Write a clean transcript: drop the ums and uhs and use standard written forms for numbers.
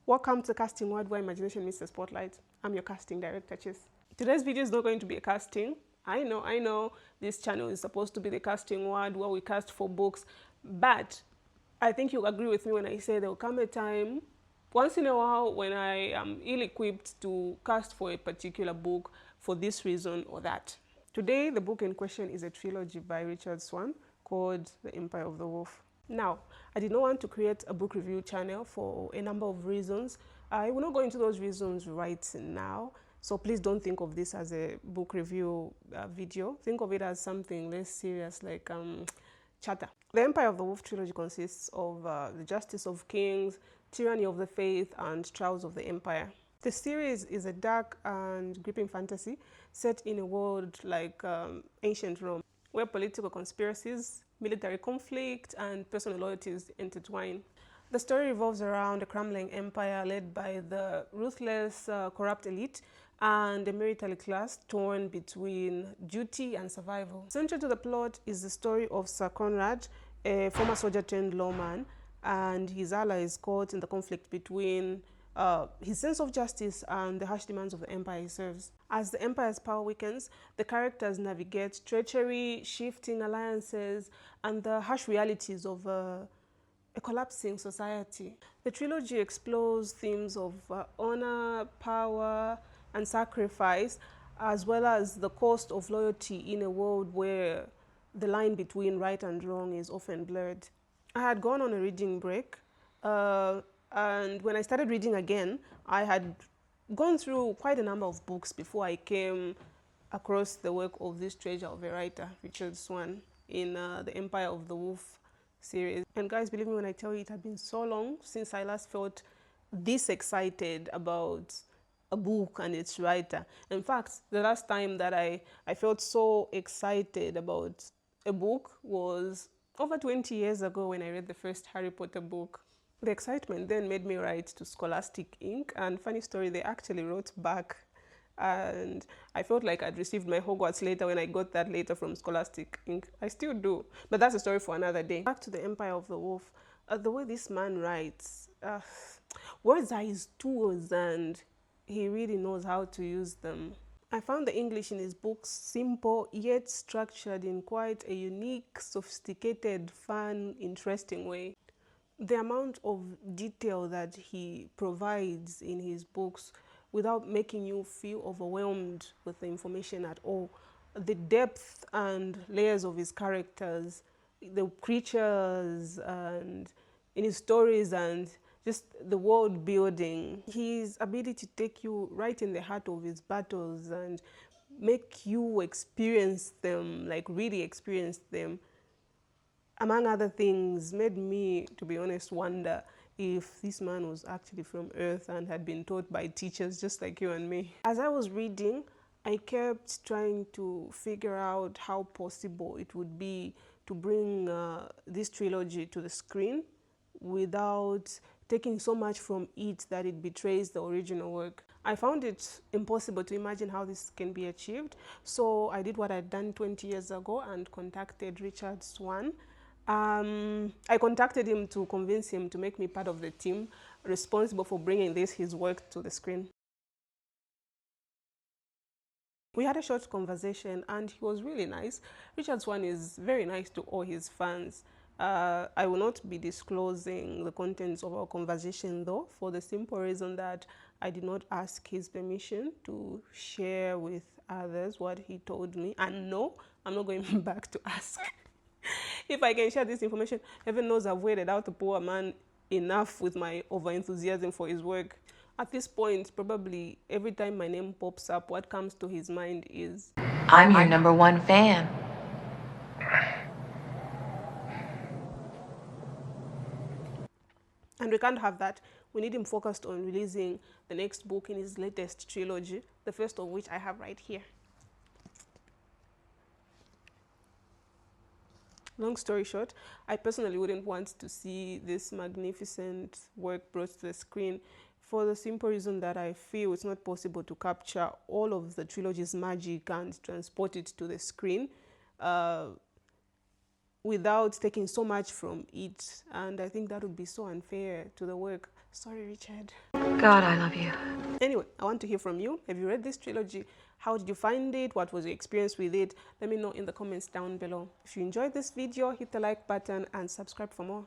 Welcome to Casting World, where imagination meets the spotlight. I'm your casting director, Chis. Today's video is not going to be a casting. I know this channel is supposed to be the casting world where we cast for books, but I think you'll agree with me when I say there will come a time, once in a while, when I am ill-equipped to cast for a particular book for this reason or that. Today, the book in question is a trilogy by Richard Swan called The Empire of the Wolf. Now, I did not want to create a book review channel for a number of reasons. I will not go into those reasons right now, so please don't think of this as a book review video. Think of it as something less serious, like chatter. The Empire of the Wolf trilogy consists of The Justice of Kings, Tyranny of the Faith, and Trials of the Empire. The series is a dark and gripping fantasy set in a world like ancient Rome, where political conspiracies, military conflict, and personal loyalties intertwine. The story revolves around a crumbling empire led by the ruthless, corrupt elite and a military class torn between duty and survival. Central to the plot is the story of Sir Conrad, a former soldier turned lawman, and his allies caught in the conflict between his sense of justice and the harsh demands of the empire he serves. As the empire's power weakens, the characters navigate treachery, shifting alliances, and the harsh realities of a collapsing society. The trilogy explores themes of honor, power, and sacrifice, as well as the cost of loyalty in a world where the line between right and wrong is often blurred. I had gone on a reading break, and when I started reading again, I had gone through quite a number of books before I came across the work of this treasure of a writer, Richard Swan, in The Empire of the Wolf series. And guys, believe me when I tell you, it had been so long since I last felt this excited about a book and its writer. In fact, the last time that I felt so excited about a book was over 20 years ago when I read the first Harry Potter book. The excitement then made me write to Scholastic Inc. And funny story, they actually wrote back, and I felt like I'd received my Hogwarts letter when I got that letter from Scholastic Inc. I still do, but that's a story for another day. Back to The Empire of the Wolf. The way this man writes, words are his tools and he really knows how to use them. I found the English in his books simple yet structured in quite a unique, sophisticated, fun, interesting way. The amount of detail that he provides in his books without making you feel overwhelmed with the information at all. The depth and layers of his characters, the creatures, and in his stories, and just the world building. His ability to take you right in the heart of his battles and make you experience them, like really experience them, among other things, made me, to be honest, wonder if this man was actually from Earth and had been taught by teachers just like you and me. As I was reading, I kept trying to figure out how possible it would be to bring this trilogy to the screen without taking so much from it that it betrays the original work. I found it impossible to imagine how this can be achieved, so I did what I'd done 20 years ago and contacted Richard Swan. I contacted him to convince him to make me part of the team responsible for bringing his work to the screen. We had a short conversation and he was really nice. Richard Swan is very nice to all his fans. I will not be disclosing the contents of our conversation though, for the simple reason that I did not ask his permission to share with others what he told me. And no, I'm not going back to ask. If I can share this information, heaven knows I've waited out the poor man enough with my over-enthusiasm for his work. At this point, probably every time my name pops up, what comes to his mind is, I'm your #1 fan. And we can't have that. We need him focused on releasing the next book in his latest trilogy, the first of which I have right here. Long story short, I personally wouldn't want to see this magnificent work brought to the screen for the simple reason that I feel it's not possible to capture all of the trilogy's magic and transport it to the screen without taking so much from it. And I think that would be so unfair to the work. Sorry, Richard. God, I love you. Anyway, I want to hear from you. Have you read this trilogy? How did you find it? What was your experience with it? Let me know in the comments down below. If you enjoyed this video, hit the like button and subscribe for more.